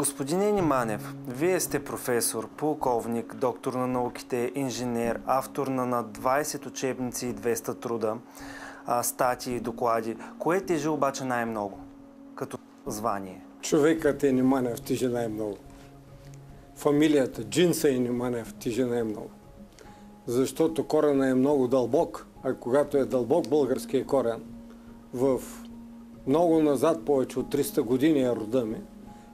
Господин Ени Манев, вие сте професор, полковник, доктор на науките, инженер, автор на над 20 учебници и 200 труда, статии и доклади. Кое тежи обаче най-много като звание? Човекът Ени Манев тежи най-много. Фамилията Джинса Ени Манев тежи най-много. Защото корена е много дълбок, а когато е дълбок българския корен, в много назад, повече от 300 години е рода ми,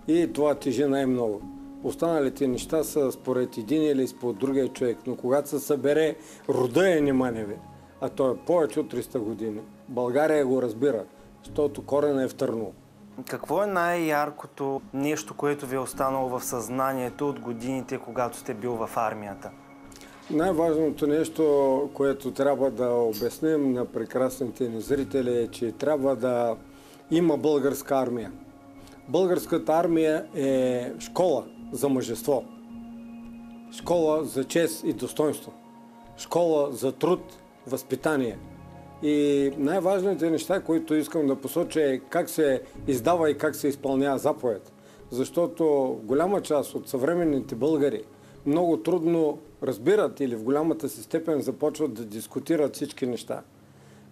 и това тежи най-много. Останалите неща са според един или според другия човек, но когато се събере рода Ени Маневи, а той е повече от 300 години, България го разбира, защото корена е в Търново. Какво е най-яркото нещо, което ви е останало в съзнанието от годините, когато сте бил в армията? Най-важното нещо, което трябва да обясним на прекрасните ни зрители, е, че трябва да има българска армия. Българската армия е школа за мъжество, школа за чест и достоинство, школа за труд, възпитание. И най-важните неща, които искам да посоча, е как се издава и как се изпълнява заповед. Защото голяма част от съвременните българи много трудно разбират или в голямата си степен започват да дискутират всички неща.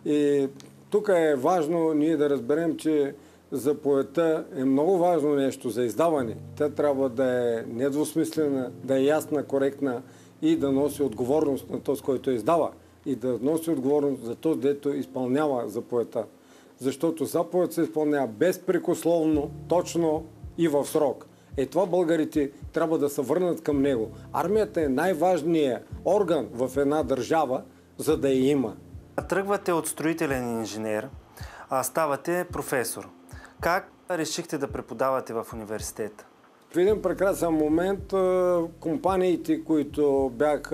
И тук е важно ние да разберем, че заповедта е много важно нещо за издаване. Тя трябва да е недвусмислена, да е ясна, коректна и да носи отговорност на този, който я издава. И да носи отговорност за този, дето изпълнява заповедта. Защото заповед се изпълнява безпрекословно, точно и в срок. Това българите трябва да се върнат към него. Армията е най-важният орган в една държава, за да я има. Тръгвате от строителен инженер, а ставате професор. Как решихте да преподавате в университета? В един прекрасен момент компаниите, които бях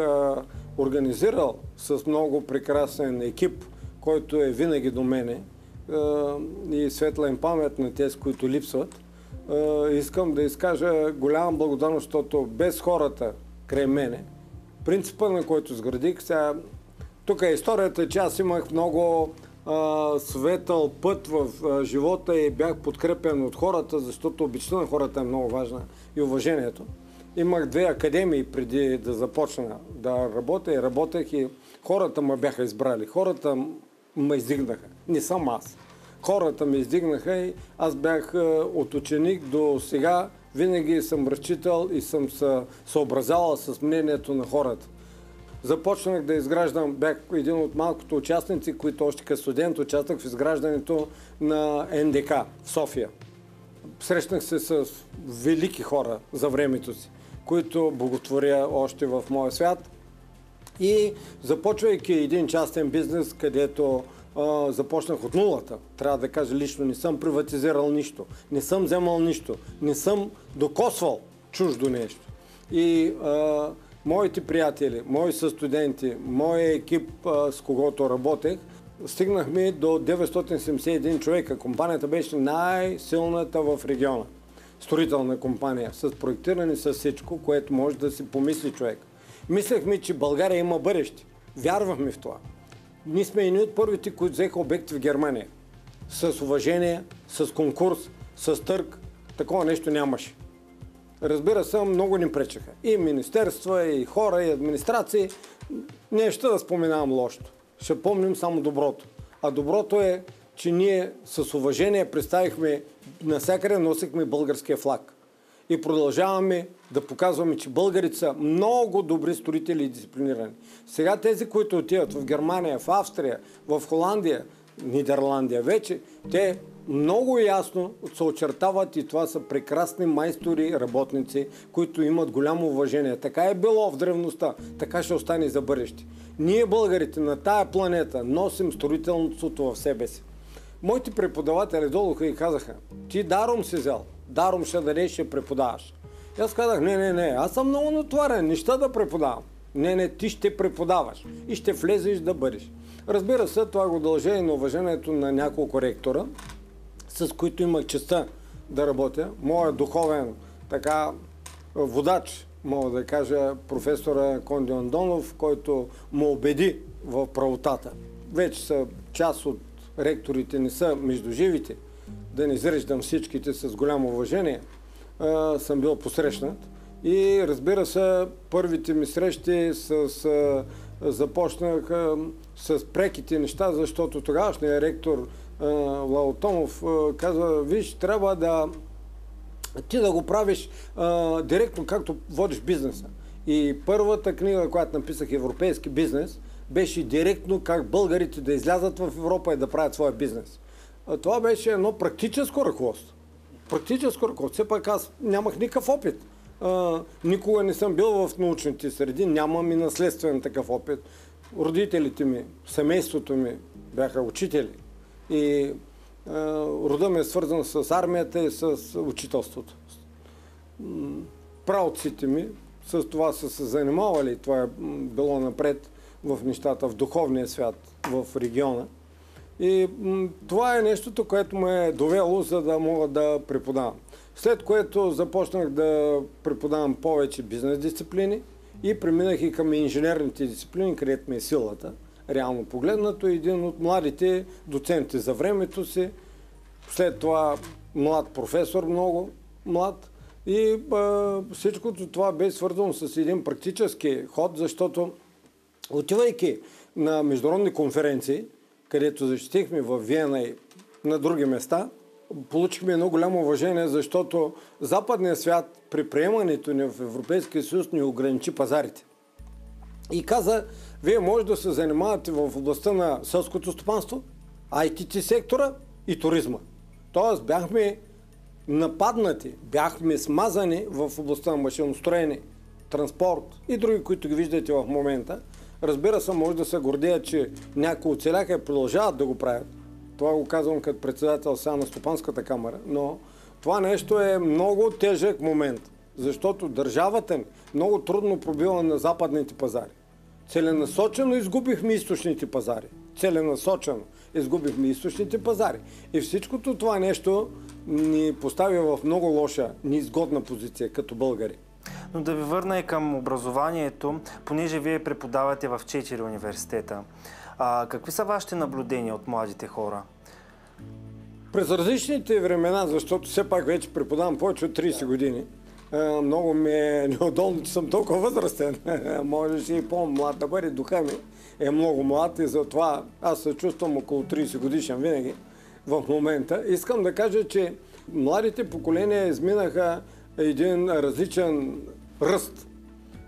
организирал с много прекрасен екип, който е винаги до мене, и светла им памет на тези, които липсват, искам да изкажа голяма благодарност, защото без хората край мене, принципа, на който сградих, сега тук е историята, че аз имах много светъл път в живота и бях подкрепен от хората, защото обичта на хората е много важна и уважението. Имах 2 академии преди да започна да работя и работех и хората ме бяха избрали. Хората ме издигнаха. Не съм аз. Хората ме издигнаха и аз бях от ученик до сега. Винаги съм разчитал и съм се съобразявал с мнението на хората. Започнах да изграждам, бях един от малкото участници, които още като студент участвах в изграждането на НДК в София. Срещнах се с велики хора за времето си, които боготворя още в моя свят. И започвайки един частен бизнес, където започнах от нулата, трябва да кажа лично, не съм приватизирал нищо, не съм вземал нищо, не съм докосвал чуждо нещо. И моите приятели, мои състуденти, моя екип, с когото работех, стигнахме до 971 човека. Компанията беше най-силната в региона. Строителна компания, с проектиране, с всичко, което може да си помисли човек. Мислехме, че България има бъдеще. Вярвахме в това. Ние сме едни от първите, които взеха обекти в Германия. С уважение, с конкурс, с търг. Такова нещо нямаше. Разбира се, много ни пречеха. И министерства, и хора, и администрации. Не ще да споменавам лошото. Ще помним само доброто. А доброто е, че ние с уважение представихме, навсякъде носихме българския флаг. И продължаваме да показваме, че българите са много добри строители и дисциплинирани. Сега тези, които отиват в Германия, в Австрия, в Холандия, Нидерландия вече, те много ясно се очертават и това са прекрасни майстори, работници, които имат голямо уважение. Така е било в древността, така ще остане за бъдеще. Ние, българите, на тая планета носим строителството в себе си. Моите преподаватели долуха и казаха: ти даром си взел, даром ще дадеш, ще преподаваш. И аз казах: не, аз съм много натоварен, неща да преподавам. Не, ти ще преподаваш и ще влезеш да бъдеш. Разбира се, това го дължа и на уважението на няколко ректора, с които имах честта да работя. Моят духовен водач, мога да кажа, професора Конди Андонов, който му убеди в правотата. Вече са част от ректорите, не са между живите, да не изреждам всичките с голямо уважение. съм бил посрещнат. И разбира се, първите ми срещи започнах с преките неща, защото тогавашният ректор Владо Томов казва: виж, трябва ти да го правиш директно както водиш бизнеса. И първата книга, която написах, Европейски бизнес, беше директно как българите да излязат в Европа и да правят своя бизнес. Това беше едно практическо ръководство. Практическо ръководство. Все пак аз нямах никакъв опит. Никога не съм бил в научните среди, нямам и наследствен такъв опит. Родителите ми, семейството ми бяха учители. И рода ми е свързан с армията и с учителството. Праотците ми с това са се занимавали. Това е било напред в нещата, в духовния свят, в региона. И това е нещото, което ме е довело, за да мога да преподавам. След което започнах да преподавам повече бизнес дисциплини и преминах и към инженерните дисциплини, където ми е силата. Реално погледнато, един от младите доценти за времето си. След това млад професор, много млад. И всичкото това бе свързано с един практически ход, защото отивайки на международни конференции, където защитихме в Виена и на други места, получихме едно голямо уважение, защото западният свят при приемането ни в Европейския съюз ни ограничи пазарите. И каза: вие може да се занимавате в областта на селското стопанство, IT сектора и туризма. Тоест бяхме нападнати, бяхме смазани в областта на машиностроение, транспорт и други, които ги виждате в момента. Разбира се, може да се гордеят, че някои оцеляха и продължават да го правят. Това го казвам като председател сега на Стопанската камара, но това нещо е много тежък момент, защото държавата ни много трудно пробива на западните пазари. Целенасочено изгубихме източните пазари. Целенасочено изгубихме източните пазари. И всичкото това нещо ни поставя в много лоша, неизгодна позиция като българи. Но да ви върна и към образованието, понеже вие преподавате в 4 университета. Какви са вашите наблюдения от младите хора? През различните времена, защото все пак вече преподавам повече от 30 години, много ми е неудобно, че съм толкова възрастен. Можеш и по-млад да бъде, духа ми е много млад и затова аз се чувствам около 30 годишен винаги в момента. Искам да кажа, че младите поколения изминаха един различен ръст.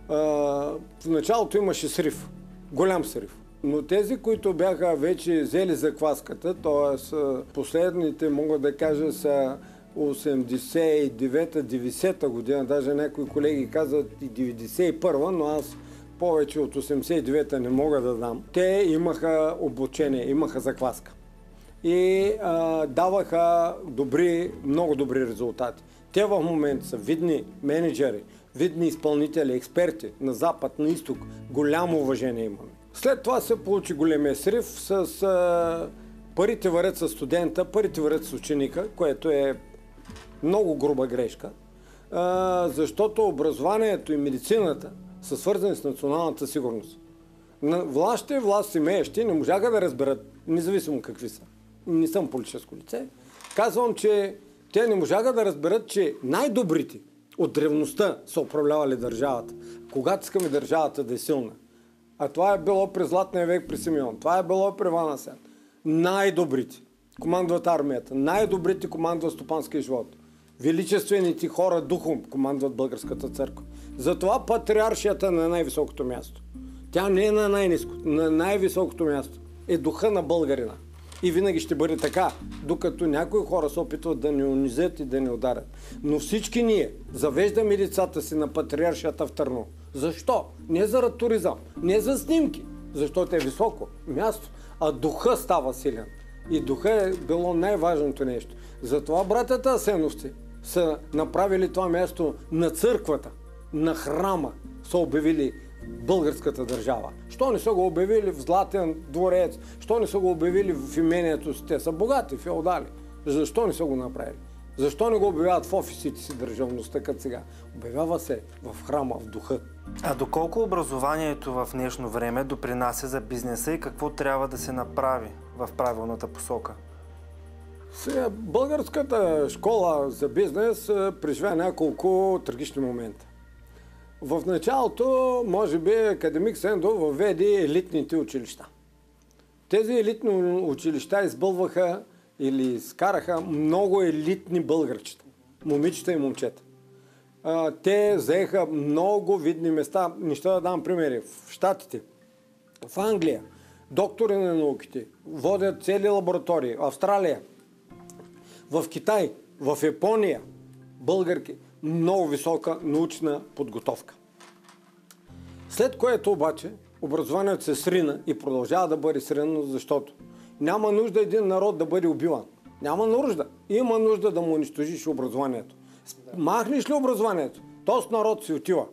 В началото имаше срив, голям срив. Но тези, които бяха вече взели закваската, т.е. последните, мога да кажа, са 89-90 година, даже някои колеги казват и 91, но аз повече от 89-та не мога да дам. Те имаха обучение, имаха закваска и даваха много добри резултати. Те в момента са видни менеджери, видни изпълнители, експерти на запад, на изток. Голямо уважение имаме. След това се получи големия срив с парите варят с студента, парите варят с ученика, което е много груба грешка, защото образованието и медицината са свързани с националната сигурност. Власт имеещи не можаха да разберат, независимо какви са. Не съм политическо лице. Казвам, че те не можаха да разберат, че най-добрите от древността са управлявали държавата, когато искаме държавата да е силна. А това е било през Златния век при Симеон, това е било при Иван Асен. Най-добрите командват армията, най-добрите командват стопанския живот. Величествените хора духом командват българската църква. Затова патриаршията е на най-високото място. Тя не е на най-ниско, на най-високото място е духа на българина. И винаги ще бъде така, докато някои хора се опитват да ни унизят и да ни ударят. Но всички ние завеждаме децата си на патриаршията в Търново. Защо? Не заради туризъм, не за снимки, защото е високо място, а духа става силен. И духа е било най-важното нещо. Затова братята асеновци са направили това място на църквата, на храма, са обявили българската държава. Що не са го обявили в Златен дворец? Що не са го обявили в имението си? Те са богати, феодали. Защо не са го направили? Защо не го обявяват в офисите си държавността като сега? Обявява се в храма, в духа. А доколко образованието в днешно време допринася за бизнеса и какво трябва да се направи в правилната посока? Сега, българската школа за бизнес преживя няколко трагични момента. В началото, може би, академик Сендов въведе елитните училища. Тези елитни училища избълваха или изкараха много елитни българчета, момичета и момчета. Те заеха много видни места. Неща да дам примери. В Щатите, в Англия, доктори на науките, водят цели лаборатории. В Австралия, в Китай, в Япония, българки, много висока научна подготовка. След което обаче образованието се срина и продължава да бъде сринано, защото няма нужда един народ да бъде убиван. Няма нужда. Има нужда да му унищожиш образованието. Махнеш ли образованието, този народ си отива.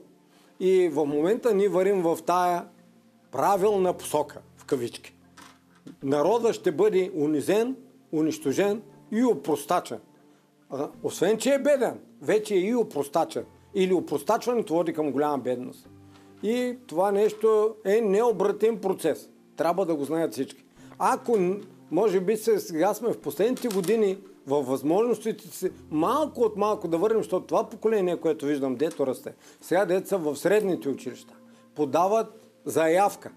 И в момента ние вървим в тая правилна посока, в кавички. Народът ще бъде унизен, унищожен и опростачен. Освен, че е беден, вече е и опростачен. Или опростачването води към голяма бедност. И това нещо е необратим процес. Трябва да го знаят всички. Ако, може би сега сме в последните години във възможностите си малко от малко да върнем, защото това поколение, което виждам, дето расте, сега деца в средните училища, подават заявка.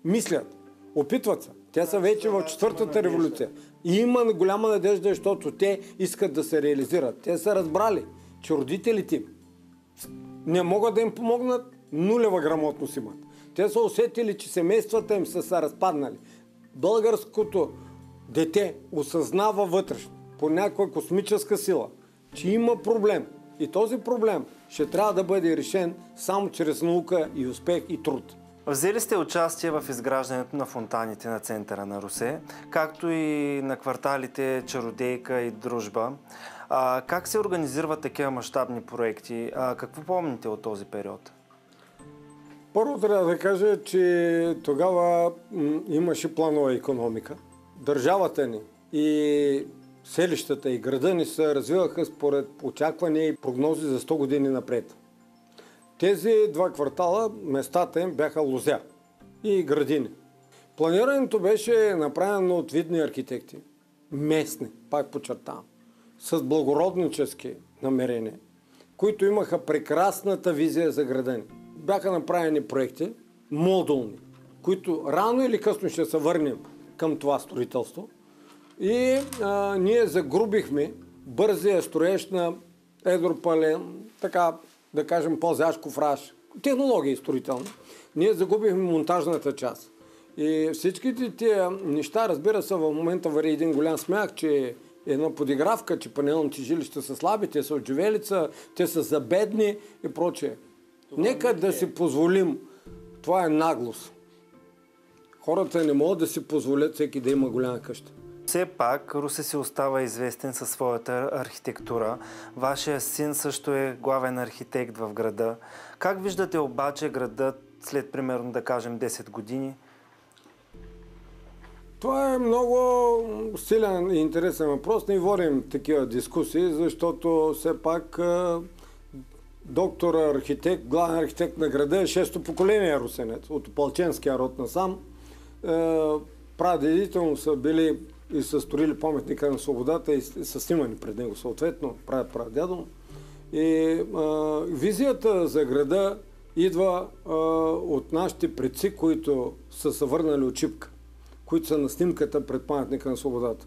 Мислят, опитват се. Те са вече в четвъртата революция. И има голяма надежда, защото те искат да се реализират. Те са разбрали, че родителите не могат да им помогнат, нулева грамотност имат. Те са усетили, че семействата им са се разпаднали. Българското дете осъзнава вътрешно, по някаква космическа сила, че има проблем. И този проблем ще трябва да бъде решен само чрез наука и успех и труд. Взели сте участие в изграждането на фонтаните на центъра на Русе, както и на кварталите Чародейка и Дружба. Как се организират такива мащабни проекти? Какво помните от този период? Първо трябва да кажа, че тогава имаше планова икономика. Държавата ни и селищата и града ни се развиваха според очаквания и прогнози за 100 години напред. Тези два квартала, местата им бяха лозя и градини. Планирането беше направено от видни архитекти, местни, пак подчертавам, с благороднически намерения, които имаха прекрасната визия за града ни. Бяха направени проекти, модулни, които рано или късно ще се върнем към това строителство. И ние загрубихме бързия строеж на Едропален, така да кажем по-зашков раш, технологии строителни. Ние загубихме монтажната част. И всичките тия неща, разбира се, в момента вари един голям смях, че една подигравка, че панелните жилища са слаби, те са от живелица, те са за бедни и прочее. Нека да си позволим. Това е наглост. Хората не могат да си позволят всеки да има голяма къща. Все пак Русе си остава известен със своята архитектура. Вашия син също е главен архитект в града. Как виждате обаче градът след примерно, да кажем, 10 години? Това е много силен и интересен въпрос. Не водим такива дискусии, защото все пак доктор архитект, главен архитект на града е 6-то поколение русенец, от опалченския род насам. Прадедите му са били и са строили паметника на свободата и са снимани пред него съответно, прадядо му. И визията за града идва от нашите предци, които са се върнали от Шипка, които са на снимката пред паметника на свободата.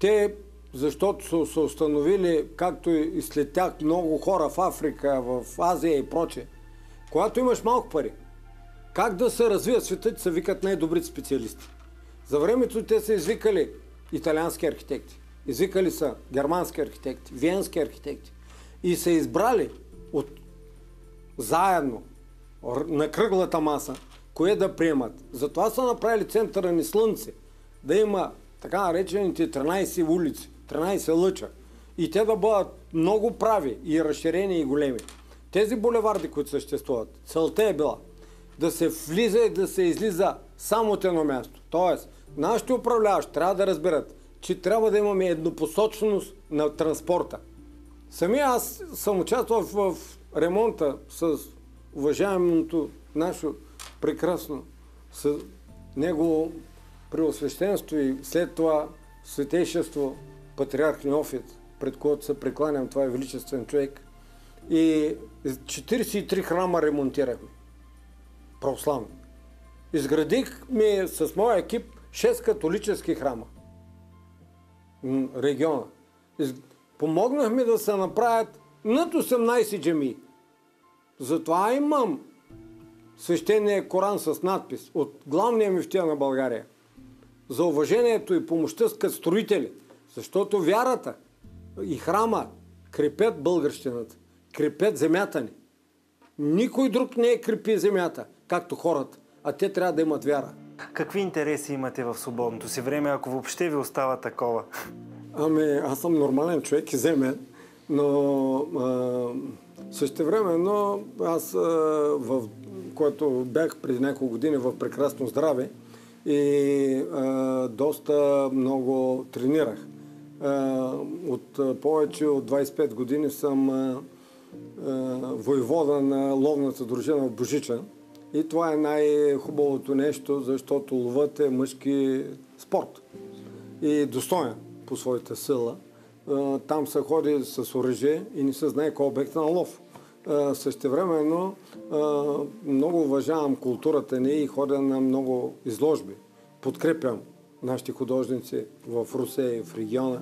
Те, защото са установили, както и след тях много хора в Африка, в Азия и прочее, когато имаш малко пари, как да се развият света, се викат най-добрите специалисти. За времето те са извикали италиански архитекти, извикали са германски архитекти, виенски архитекти и са избрали заедно на кръглата маса, кое да приемат. Затова са направили центъра ни Слънце, да има така наречените 13 улици, 13 лъча и те да бъдат много прави и разширени и големи. Тези булеварди, които съществуват, целта е била да се влиза и да се излиза само от едно място. Тоест, нашите управляващи трябва да разберат, че трябва да имаме еднопосочност на транспорта. Самия аз съм участвал в ремонта с уважаемото наше прекрасно с негово преосвещенство и след това Светейшество патриарх Неофит, пред който се прекланям, това е величествен човек. И 43 храма ремонтирахме. Православни. Изградихме с моя екип 6 католически храма. Региона. Помогнахме да се направят над 18 джамии. Затова имам свещения Коран с надпис от главния мюфтия на България за уважението и помощта като строители, защото вярата и храма крепят българщината, крепят земята ни. Никой друг не крепи земята, както хората, а те трябва да имат вяра. Какви интереси имате в свободното си време, ако въобще ви остава такова? Аз съм нормален човек и земен, но същевременно аз, който бях преди няколко години в прекрасно здраве и доста много тренирах. От повече от 25 години съм воевода на ловната дружина в Божича. И това е най-хубавото нещо, защото ловът е мъжки спорт. И достоен по своята сила. Там се ходи с оръжие и не се знае кой е обект на лов. Същевременно много уважавам културата ни и ходя на много изложби. Подкрепям нашите художници в Русе и в региона.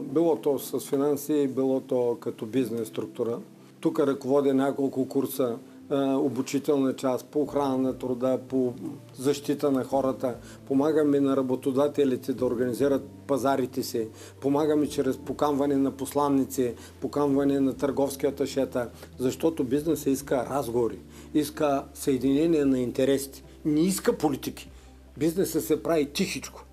Било то с финанси, било то като бизнес структура. Тук ръководя няколко курса, обучителна част по охрана на труда, по защита на хората. Помагаме на работодателите да организират пазарите си. Помагаме чрез поканване на посланници, поканване на търговски аташета, защото бизнесът иска разговори, иска съединение на интересите, не иска политики. Бизнесът се прави тихичко,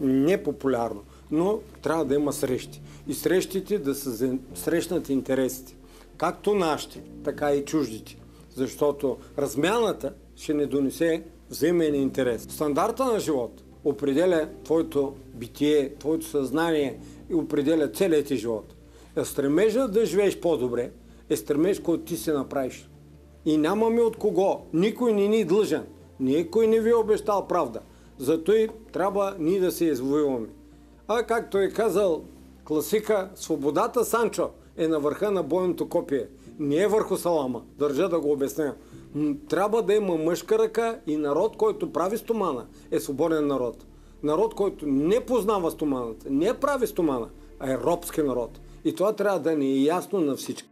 непопулярно, но трябва да има срещи. И срещите да се срещнат интересите. Както нашите, така и чуждите. Защото размяната ще не донесе взаимен интерес. Стандарта на живот определя твоето битие, твоето съзнание и определя целият ти живот. Стремежа да живееш по-добре е стремеж, който ти се направиш. И нямаме от кого. Никой не ни е длъжен. Никой не ви е обещал правда. Зато и трябва ние да се извоюваме. А както е казал класика, свободата, Санчо, е на върха на бойното копие. Не е върху салама. Държа да го обясня. Трябва да има мъжка ръка и народ, който прави стомана, е свободен народ. Народ, който не познава стоманата, не прави стомана, а е робски народ. И това трябва да ни е ясно на всички.